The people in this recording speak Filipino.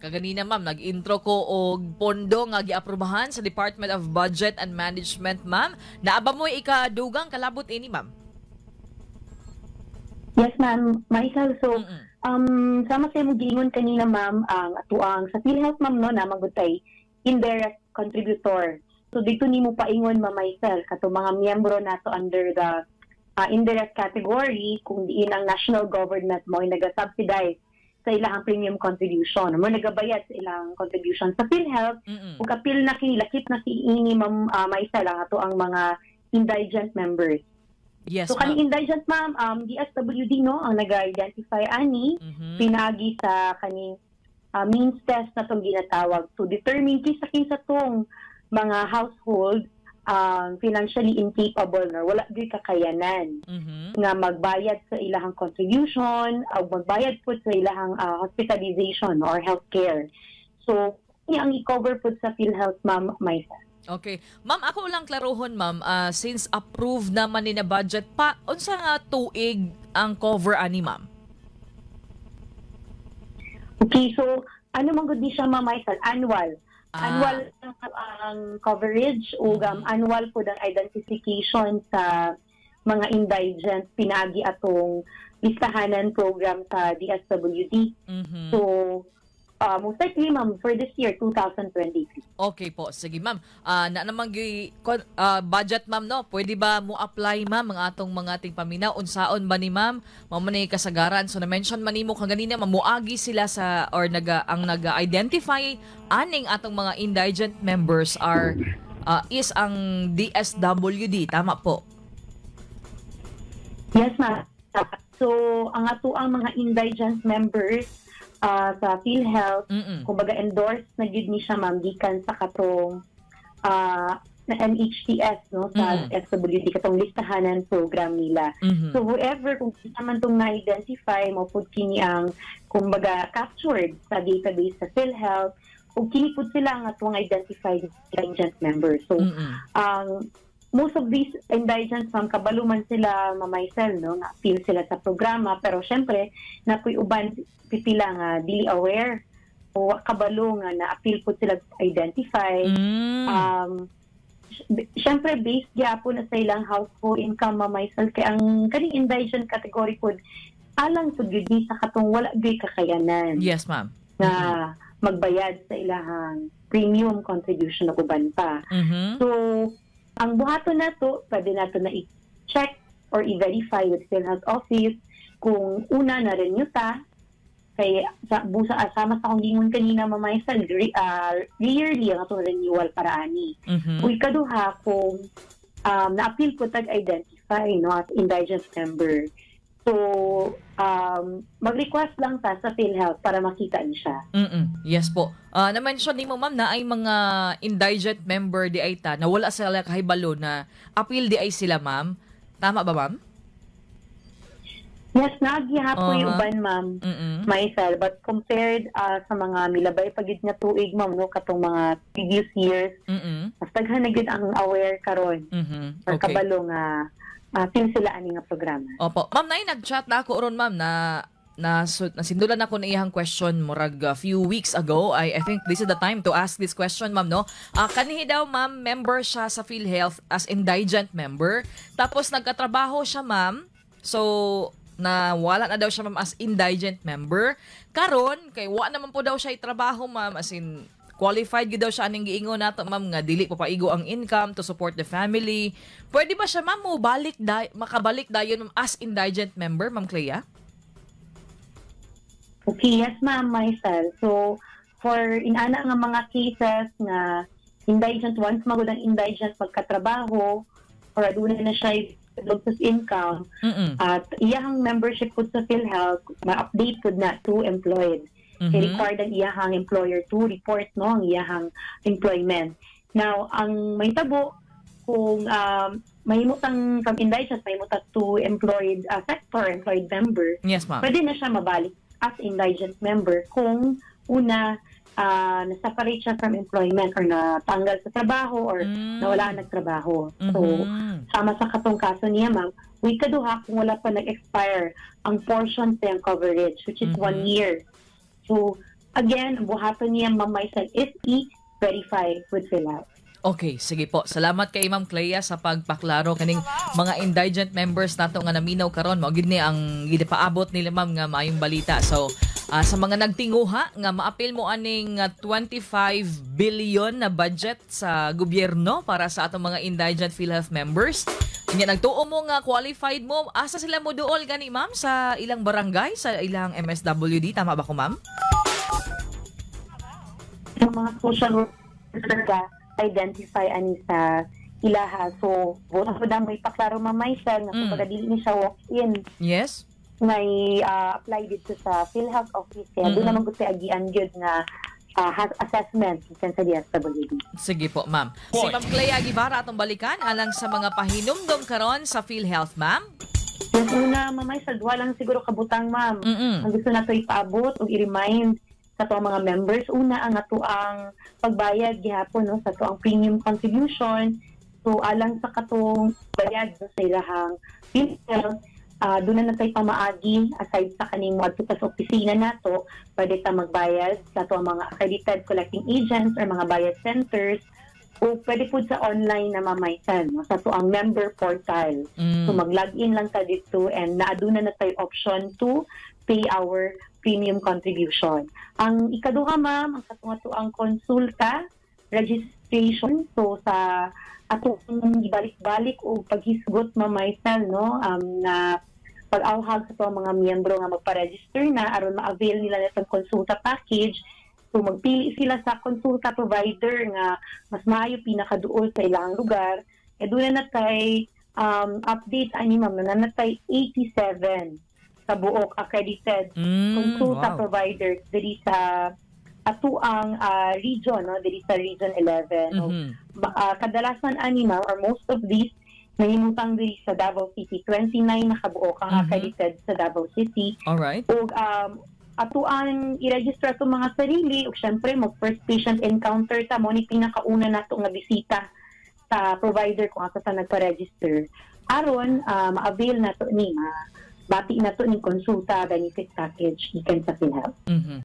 kaganina ma'am, nag-intro ko og pondo nga giaprubahan sa Department of Budget and Management, ma'am. Naaba mo ikadugang kalabot ini, ma'am? Yes, ma'am. Michael, so, sama sa mo giingon kanina, ma'am, ang atuang sa PhilHealth, ma'am, no, na magutay indirect contributor. So, dito ni mo paingon, ma'am, Michael, kato mga miyembro nato under the indirect category, kung diin ang national government mo ay nag-subsidize sa ilang premium contribution. Mo nagabayad sa ilang contribution sa PhilHealth, kung kapil na kinilakip na si ini, ma'am, Michael, ang ato ang mga indigent members. Yes, so, kaning indigent, ma'am, DSWD, no, ang nag-identify ani, pinagi sa kaning means test na itong ginatawag to determine kisa tong mga household financially incapable na wala di kakayanan nga magbayad sa ilahang contribution o magbayad po sa ilahang hospitalization or healthcare. So, ang i-cover po sa PhilHealth, ma'am, Maisa. Okay. Ma'am, ako lang klarohon, ma'am, since approved naman ni na budget pa, unsa nga tuig ang cover ani, ma'am? Okay, so ano man gud ni siya, ma'am, Maisa, annual. Annual ang coverage o annual po ang identification sa mga indigent pinagi atong listahanan program sa DSWD. So, most likely, ma'am, for this year, 2023. Okay po. Sige, ma'am. Na namang budget, ma'am, no? Pwede ba mo apply, ma'am, ang atong mga tingpaminaw? Unsaon ba ni, ma'am? Mamani kasagaran. So, na-mention man nimo kaganina, mamuagi sila sa, or ang nag-identify aning atong mga indigent members is ang DSWD. Tama po? Yes, ma'am. So, ang ato ang mga indigent members sa PhilHealth, kumbaga endorsed na yun ni siya, ma'am, gikan sa katong na NHTS, no, sa SWD, katong listahanan program nila. So, whoever, kung kita man itong na-identify, mo po kini ang, kumbaga, captured sa database sa PhilHealth, o kini po sila ang atong identified indigent members. So, most of these indigents, ma'am, kabalo man sila, mamaysel, no, na-appeal sila sa programa, pero syempre, napoy uban pipila nga dili aware o kabalo nga na-appeal po sila identify. Syempre, based gyapon na sa ilang household income, mamaysel, kaya ang kaning indigent category po, alang po yun sa katong wala di kakayanan. Yes, ma'am. Na magbayad sa ilahang premium contribution na uban pa. So, ang buhaton na to, pwede na to na i-check or i-verify with PhilHealth Office kung una na renew ta, kay busa asama sa akong gingon kanina, mamaysal, yearly ang atong renewal para ani. Kung ikaduha, kung na-appeal po tag-identify, no, as indigent member. So, mag-request lang ta sa PhilHealth para makita niya siya. Yes po. Na-mention ni mo, ma'am, na ay mga indigent member di ay ta, na wala sila kahibalo na appeal di ay sila, ma'am. Tama ba, ma'am? Yes, nagihapo yung uban, ma'am, Maisel. But compared sa mga milabay pagid nga tuig, ma'am, no, katong mga previous years, mas daghan na gid ang aware karon. Or kabalo nga feel sila ani nga programa. Opo. Ma'am, nag-chat na ako ron, ma'am, nasindulan ako na iyang question murag few weeks ago. I think this is the time to ask this question, ma'am, no? Kanihi daw, ma'am, member siya sa PhilHealth as indigent member. Tapos nagkatrabaho siya, ma'am. So, na wala na daw siya, ma'am, as indigent member. Karon kay wa naman po daw siya itrabaho, ma'am, as in qualified gid daw siya aning giingon nato, ma'am, nga dili pa paigo ang income to support the family. Pwede ba siya, ma'am, makabalik dayon, ma'am, as indigent member, ma'am Clea? Okay, yes, ma'am, Maisel. So, for inana nga mga cases nga indigent, once magud ang indigent pagkatrabaho or aduna na siya losses income, at iyahang membership po sa PhilHealth, ma-update po na to employed. I-require ang iyahang employer to report, no, ang iyahang employment. Now, ang may tabo, kung mahimutang from indigent, mahimutang to employed sector, employed member, yes, ma'am, pwede na siya mabalik as indigent member kung una, na-separate siya from employment or natanggal sa trabaho or nawala nagtrabaho. So, sama sa katong kaso niya, ma'am, we kaduha kung wala pa nag-expire ang portion sa yung coverage, which is 1 year. So, again, ang buhaton niya Ma'am Maisel is i-verify with PhilHealth. Okay, sige po. Salamat kay Ma'am Clea sa pagpaklaro kaning mga indigent members nato nga naminaw karon. Mao gid ni ang gipaabot nila ma'am nga maayong balita. So, sa mga nagtinguha nga maapil mo aning 25 billion na budget sa gobyerno para sa atong mga indigent PhilHealth members. Nya nagtuo mo nga qualified mo, asa sila mo duol gani ma'am sa ilang barangay, sa ilang MSWD, tama ba ko ma'am? Yung mga social workers identify ani sa ilaha. So, buta ko na may paklaro Ma'am Maisel na kung dili ni siya walk-in. Yes. May apply dito sa PhilHealth office. Kaya doon naman gusto agian yun na has assessment sa DSWD. Sige po, ma'am. Si Ma'am Clea Guevara atong balikan alang sa mga pahinumdom karon sa PhilHealth, ma'am. Yung una, Ma'am Maisel, duwa lang siguro kabutang, ma'am. Ang gusto na ito ipaabot o i-remind sa ito mga members. Una, ang ato ang pagbayad gihapon no, sa ito ang premium contribution. So, alang sa katong bayad no, sa ilahang PhilHealth, doon na tayo pamaagi aside sa kaning mo sa opisina nato, pwede ta magbayad sa ito ang mga accredited collecting agents or mga bayad centers o pwede po sa online na mamaisan no, sa ito ang member portal. So, mag-login lang ta dito and naaduna na tayo option to pay our premium contribution. Ang ikaduha, ma'am, ang katunga ang konsulta, registration. So, sa atong ibalik-balik o paghisgot, Ma'am Maisel, no, na pag-awhag sa mga miyembro nga magpa-register na aron ma-avail nila itong konsulta package. So, magpili sila sa konsulta provider nga mas maayo pinakaduol sa ilang lugar. E doon na tayo update, ma'am, na natay 87 sa buok accredited konsulta provider diri sa atuang region, no, diri sa region 11. Kadalasan ma'am, or most of these nahimutang diri sa Davao City. 29 na kabuok ang accredited sa Davao City. Alright. O atuang i-register to mga sarili o syempre mag first patient encounter ta mo ni pinakauna nato nga bisita sa provider kung asa ta nagpa-register. Aron ma-avail nato ni bati na to ni konsulta benefit package ikan sa PhilHealth.